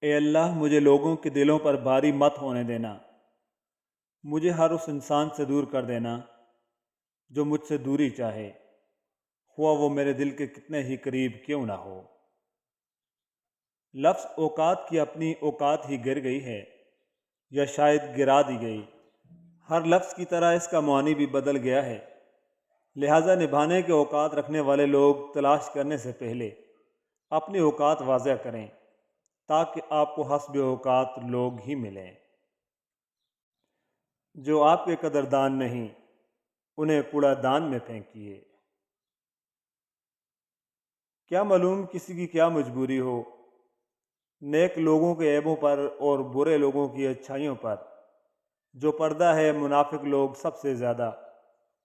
اے اللہ، مجھے لوگوں کے دلوں پر بھاری مت ہونے دینا۔ مجھے ہر اس انسان سے دور کر دینا جو مجھ سے دوری چاہے، ہوا وہ میرے دل کے کتنے ہی قریب کیوں نہ ہو۔ لفظ اوقات کی اپنی اوقات ہی گر گئی ہے، یا شاید گرا دی گئی۔ ہر لفظ کی طرح اس کا معنی بھی بدل گیا ہے، لہٰذا نبھانے کے اوقات رکھنے والے لوگ تلاش کرنے سے پہلے اپنی اوقات واضح کریں، تاکہ آپ کو حسب اوقات لوگ ہی ملیں۔ جو آپ کے قدردان نہیں، انہیں کوڑا دان میں پھینکیے۔ کیا معلوم کسی کی کیا مجبوری ہو، نیک لوگوں کے عیبوں پر اور برے لوگوں کی اچھائیوں پر جو پردہ ہے، منافق لوگ سب سے زیادہ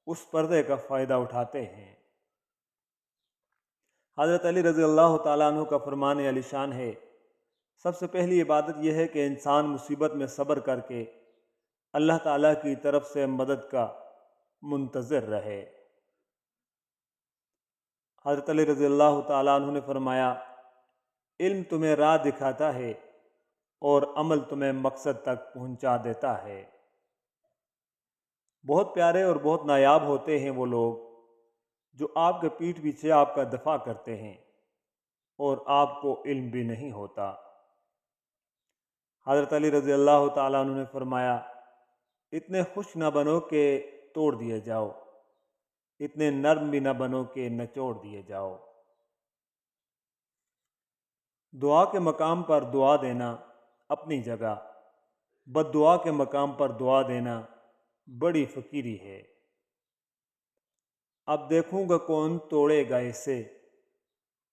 اس پردے کا فائدہ اٹھاتے ہیں۔ حضرت علی رضی اللہ تعالیٰ عنہ کا فرمان علی شان ہے، سب سے پہلی عبادت یہ ہے کہ انسان مصیبت میں صبر کر کے اللہ تعالیٰ کی طرف سے مدد کا منتظر رہے۔ حضرت علی رضی اللہ تعالیٰ عنہ نے فرمایا، علم تمہیں راہ دکھاتا ہے اور عمل تمہیں مقصد تک پہنچا دیتا ہے۔ بہت پیارے اور بہت نایاب ہوتے ہیں وہ لوگ جو آپ کے پیٹھ پیچھے آپ کا دفاع کرتے ہیں اور آپ کو علم بھی نہیں ہوتا۔ حضرت علی رضی اللہ تعالیٰ عنہ نے فرمایا، اتنے خوش نہ بنو کہ توڑ دیے جاؤ، اتنے نرم بھی نہ بنو کہ نچوڑ دیے جاؤ۔ دعا کے مقام پر دعا دینا اپنی جگہ، بد دعا کے مقام پر دعا دینا بڑی فقیری ہے۔ اب دیکھوں گا کون توڑے گا اسے،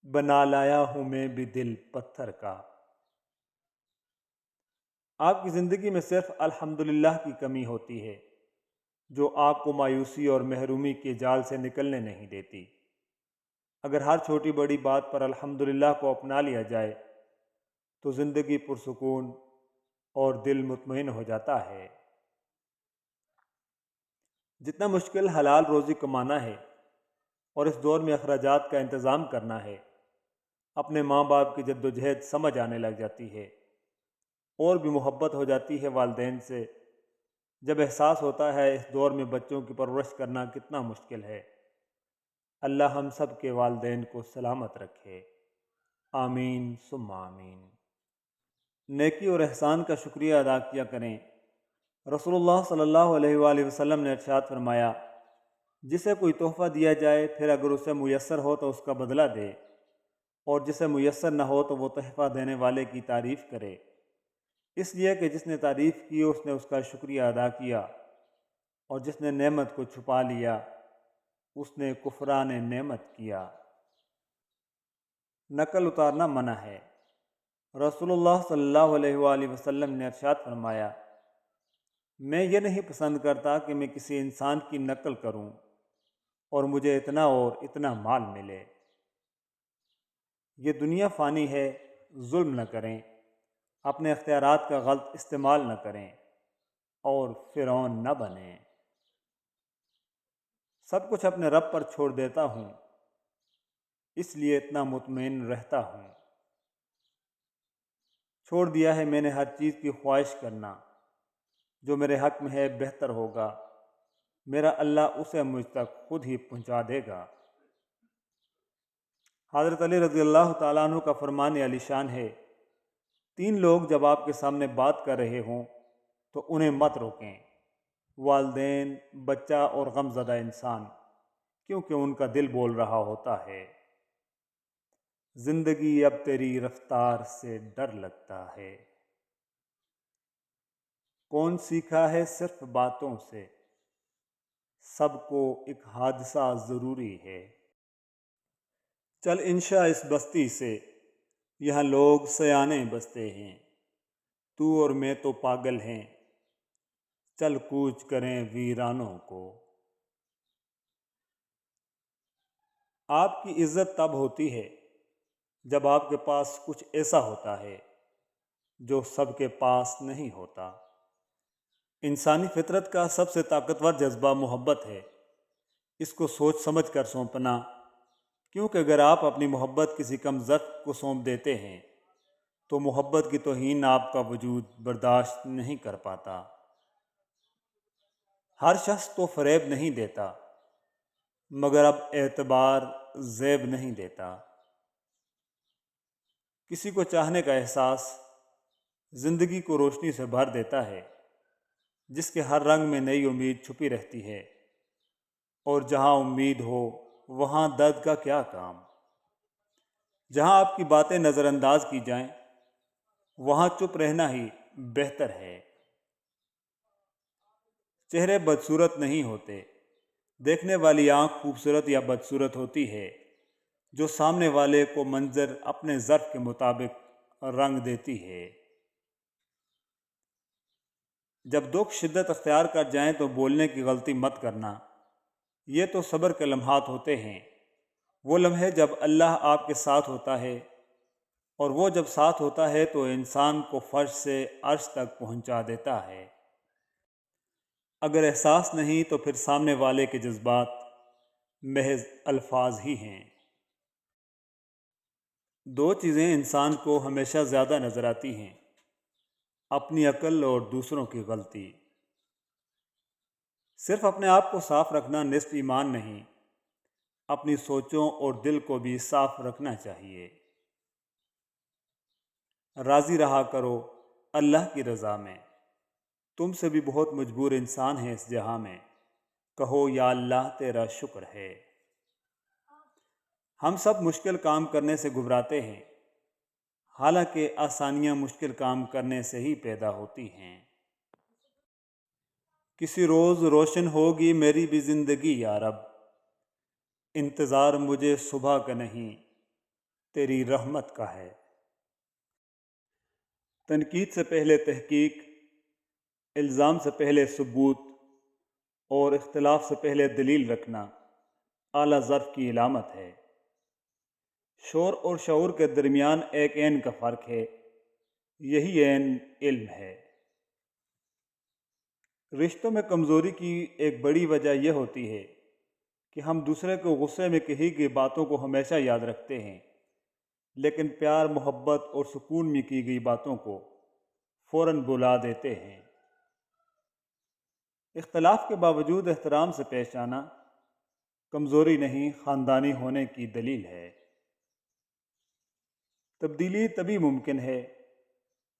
بنا لایا ہوں میں بھی دل پتھر کا۔ آپ کی زندگی میں صرف الحمدللہ کی کمی ہوتی ہے، جو آپ کو مایوسی اور محرومی کے جال سے نکلنے نہیں دیتی۔ اگر ہر چھوٹی بڑی بات پر الحمدللہ کو اپنا لیا جائے تو زندگی پرسکون اور دل مطمئن ہو جاتا ہے۔ جتنا مشکل حلال روزی کمانا ہے اور اس دور میں اخراجات کا انتظام کرنا ہے، اپنے ماں باپ کی جدوجہد سمجھ آنے لگ جاتی ہے، اور بھی محبت ہو جاتی ہے والدین سے، جب احساس ہوتا ہے اس دور میں بچوں کی پرورش کرنا کتنا مشکل ہے۔ اللہ ہم سب کے والدین کو سلامت رکھے، آمین ثم آمین۔ نیکی اور احسان کا شکریہ ادا کیا کریں۔ رسول اللہ صلی اللہ علیہ وآلہ وسلم نے ارشاد فرمایا، جسے کوئی تحفہ دیا جائے پھر اگر اسے میسر ہو تو اس کا بدلہ دے، اور جسے میسر نہ ہو تو وہ تحفہ دینے والے کی تعریف کرے، اس لیے کہ جس نے تعریف کی اس نے اس کا شکریہ ادا کیا، اور جس نے نعمت کو چھپا لیا اس نے کفران نعمت کیا۔ نقل اتارنا منع ہے۔ رسول اللہ صلی اللہ علیہ وآلہ وسلم نے ارشاد فرمایا، میں یہ نہیں پسند کرتا کہ میں کسی انسان کی نقل کروں اور مجھے اتنا اور اتنا مال ملے۔ یہ دنیا فانی ہے، ظلم نہ کریں، اپنے اختیارات کا غلط استعمال نہ کریں، اور فرعون نہ بنیں۔ سب کچھ اپنے رب پر چھوڑ دیتا ہوں، اس لیے اتنا مطمئن رہتا ہوں۔ چھوڑ دیا ہے میں نے ہر چیز کی خواہش کرنا، جو میرے حق میں ہے بہتر ہوگا، میرا اللہ اسے مجھ تک خود ہی پہنچا دے گا۔ حضرت علی رضی اللہ تعالیٰ عنہ کا فرمان علی شان ہے، 3 لوگ جب آپ کے سامنے بات کر رہے ہوں تو انہیں مت روکیں، والدین، بچہ اور غم زدہ انسان، کیونکہ ان کا دل بول رہا ہوتا ہے۔ زندگی اب تیری رفتار سے ڈر لگتا ہے۔ کون سیکھا ہے صرف باتوں سے، سب کو ایک حادثہ ضروری ہے۔ چل انشا اس بستی سے، یہاں لوگ سیانے بستے ہیں، تو اور میں تو پاگل ہیں، چل کوچ کریں ویرانوں کو۔ آپ کی عزت تب ہوتی ہے جب آپ کے پاس کچھ ایسا ہوتا ہے جو سب کے پاس نہیں ہوتا۔ انسانی فطرت کا سب سے طاقتور جذبہ محبت ہے، اس کو سوچ سمجھ کر سونپنا، کیونکہ اگر آپ اپنی محبت کسی کم ظرف کو سونپ دیتے ہیں تو محبت کی توہین آپ کا وجود برداشت نہیں کر پاتا۔ ہر شخص تو فریب نہیں دیتا، مگر اب اعتبار زیب نہیں دیتا۔ کسی کو چاہنے کا احساس زندگی کو روشنی سے بھر دیتا ہے، جس کے ہر رنگ میں نئی امید چھپی رہتی ہے، اور جہاں امید ہو وہاں درد کا کیا کام۔ جہاں آپ کی باتیں نظر انداز کی جائیں وہاں چپ رہنا ہی بہتر ہے۔ چہرے بدصورت نہیں ہوتے، دیکھنے والی آنکھ خوبصورت یا بدصورت ہوتی ہے، جو سامنے والے کو منظر اپنے ظرف کے مطابق رنگ دیتی ہے۔ جب دکھ شدت اختیار کر جائیں تو بولنے کی غلطی مت کرنا۔ یہ تو صبر کے لمحات ہوتے ہیں، وہ لمحے جب اللہ آپ کے ساتھ ہوتا ہے، اور وہ جب ساتھ ہوتا ہے تو انسان کو فرش سے عرش تک پہنچا دیتا ہے۔ اگر احساس نہیں تو پھر سامنے والے کے جذبات محض الفاظ ہی ہیں۔ دو چیزیں انسان کو ہمیشہ زیادہ نظر آتی ہیں: اپنی عقل اور دوسروں کی غلطی۔ صرف اپنے آپ کو صاف رکھنا نصف ایمان نہیں، اپنی سوچوں اور دل کو بھی صاف رکھنا چاہیے۔ راضی رہا کرو اللہ کی رضا میں، تم سے بھی بہت مجبور انسان ہیں اس جہاں میں، کہو یا اللہ تیرا شکر ہے۔ ہم سب مشکل کام کرنے سے گھبراتے ہیں، حالانکہ آسانیاں مشکل کام کرنے سے ہی پیدا ہوتی ہیں۔ کسی روز روشن ہوگی میری بھی زندگی یا رب، انتظار مجھے صبح کا نہیں تیری رحمت کا ہے۔ تنقید سے پہلے تحقیق، الزام سے پہلے ثبوت، اور اختلاف سے پہلے دلیل رکھنا اعلیٰ ظرف کی علامت ہے۔ شور اور شعور کے درمیان ایک عین کا فرق ہے، یہی عین علم ہے۔ رشتوں میں کمزوری کی ایک بڑی وجہ یہ ہوتی ہے کہ ہم دوسرے کو غصے میں کہی گئی باتوں کو ہمیشہ یاد رکھتے ہیں، لیکن پیار، محبت اور سکون میں کی گئی باتوں کو فوراً بھلا دیتے ہیں۔ اختلاف کے باوجود احترام سے پیش آنا کمزوری نہیں، خاندانی ہونے کی دلیل ہے۔ تبدیلی تبھی ممکن ہے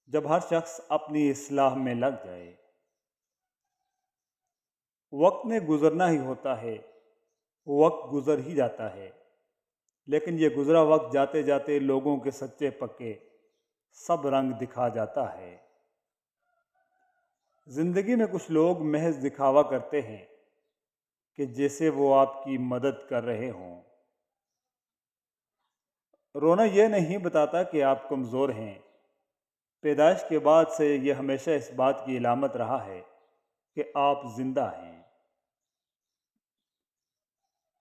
جب ہر شخص اپنی اصلاح میں لگ جائے۔ وقت نے گزرنا ہی ہوتا ہے، وقت گزر ہی جاتا ہے، لیکن یہ گزرا وقت جاتے جاتے لوگوں کے سچے پکے سب رنگ دکھا جاتا ہے۔ زندگی میں کچھ لوگ محض دکھاوا کرتے ہیں کہ جیسے وہ آپ کی مدد کر رہے ہوں۔ رونا یہ نہیں بتاتا کہ آپ کمزور ہیں، پیدائش کے بعد سے یہ ہمیشہ اس بات کی علامت رہا ہے کہ آپ زندہ ہیں۔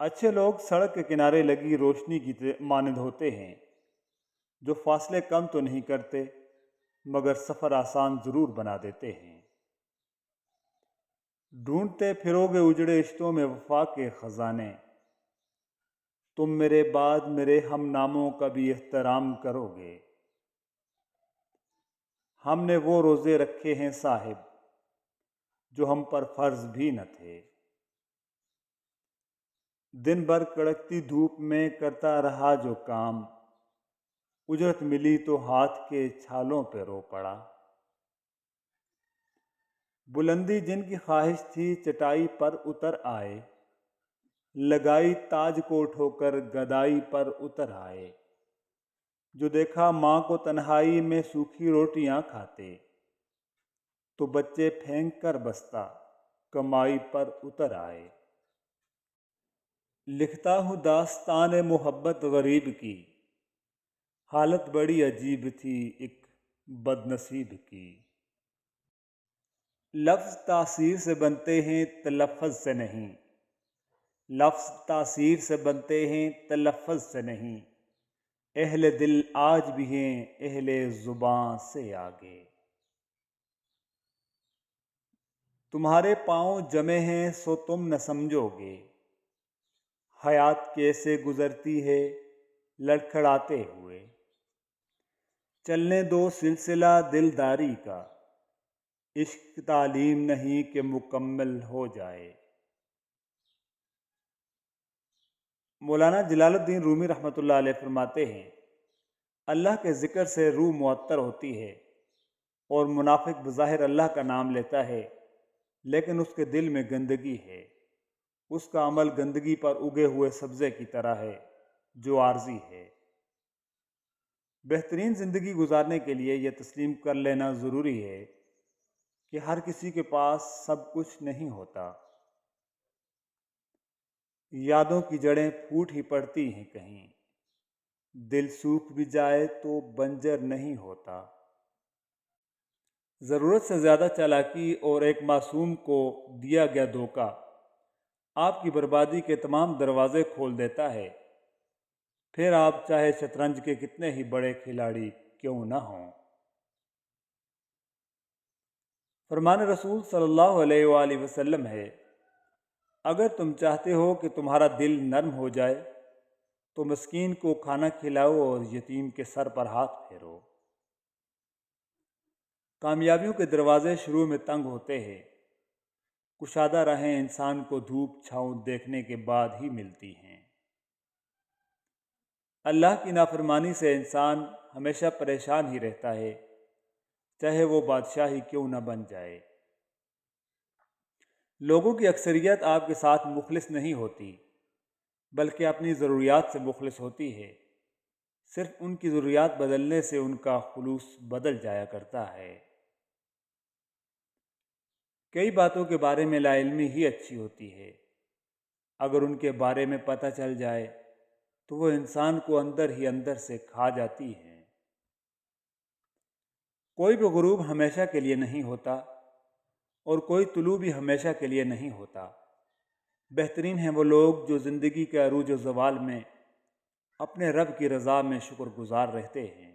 اچھے لوگ سڑک کے کنارے لگی روشنی کی مانند ہوتے ہیں، جو فاصلے کم تو نہیں کرتے مگر سفر آسان ضرور بنا دیتے ہیں۔ ڈھونڈتے پھرو گے اجڑے رشتوں میں وفا کے خزانے، تم میرے بعد میرے ہم ناموں کا بھی احترام کرو گے۔ ہم نے وہ روزے رکھے ہیں صاحب جو ہم پر فرض بھی نہ تھے، دن بھر کڑکتی دھوپ میں کرتا رہا جو کام، اجرت ملی تو ہاتھ کے چھالوں پہ رو پڑا۔ بلندی جن کی خواہش تھی چٹائی پر اتر آئے، لگائی تاج کو اٹھو کر گدائی پر اتر آئے۔ جو دیکھا ماں کو تنہائی میں سوکھی روٹیاں کھاتے، تو بچے پھینک کر بستہ کمائی پر اتر آئے۔ لکھتا ہوں داستان محبت غریب کی، حالت بڑی عجیب تھی ایک بد نصیب کی۔ لفظ تاثیر سے بنتے ہیں تلفظ سے نہیں، لفظ تاثیر سے بنتے ہیں تلفظ سے نہیں، اہل دل آج بھی ہیں اہل زباں سے آگے۔ تمہارے پاؤں جمے ہیں سو تم نہ سمجھو گے، حیات کیسے گزرتی ہے لڑکھڑاتے ہوئے۔ چلنے دو سلسلہ دلداری کا، عشق تعلیم نہیں کہ مکمل ہو جائے۔ مولانا جلال الدین رومی رحمۃ اللہ علیہ فرماتے ہیں، اللہ کے ذکر سے روح معطر ہوتی ہے، اور منافق بظاہر اللہ کا نام لیتا ہے لیکن اس کے دل میں گندگی ہے۔ اس کا عمل گندگی پر اگے ہوئے سبزے کی طرح ہے جو عارضی ہے۔ بہترین زندگی گزارنے کے لیے یہ تسلیم کر لینا ضروری ہے کہ ہر کسی کے پاس سب کچھ نہیں ہوتا۔ یادوں کی جڑیں پھوٹ ہی پڑتی ہیں کہیں، دل سوکھ بھی جائے تو بنجر نہیں ہوتا۔ ضرورت سے زیادہ چالاکی اور ایک معصوم کو دیا گیا دھوکہ آپ کی بربادی کے تمام دروازے کھول دیتا ہے، پھر آپ چاہے شطرنج کے کتنے ہی بڑے کھلاڑی کیوں نہ ہوں۔ فرمان رسول صلی اللہ علیہ وآلہ وسلم ہے، اگر تم چاہتے ہو کہ تمہارا دل نرم ہو جائے تو مسکین کو کھانا کھلاؤ اور یتیم کے سر پر ہاتھ پھیرو۔ کامیابیوں کے دروازے شروع میں تنگ ہوتے ہیں، کشادہ راہیں انسان کو دھوپ چھاؤں دیکھنے کے بعد ہی ملتی ہیں۔ اللہ کی نافرمانی سے انسان ہمیشہ پریشان ہی رہتا ہے، چاہے وہ بادشاہ ہی کیوں نہ بن جائے۔ لوگوں کی اکثریت آپ کے ساتھ مخلص نہیں ہوتی، بلکہ اپنی ضروریات سے مخلص ہوتی ہے۔ صرف ان کی ضروریات بدلنے سے ان کا خلوص بدل جایا کرتا ہے۔ کئی باتوں کے بارے میں لا علمی ہی اچھی ہوتی ہے، اگر ان کے بارے میں پتہ چل جائے تو وہ انسان کو اندر ہی اندر سے کھا جاتی ہیں۔ کوئی بھی غروب ہمیشہ کے لیے نہیں ہوتا اور کوئی طلوع بھی ہمیشہ کے لیے نہیں ہوتا۔ بہترین ہیں وہ لوگ جو زندگی کے عروج و زوال میں اپنے رب کی رضا میں شکر گزار رہتے ہیں۔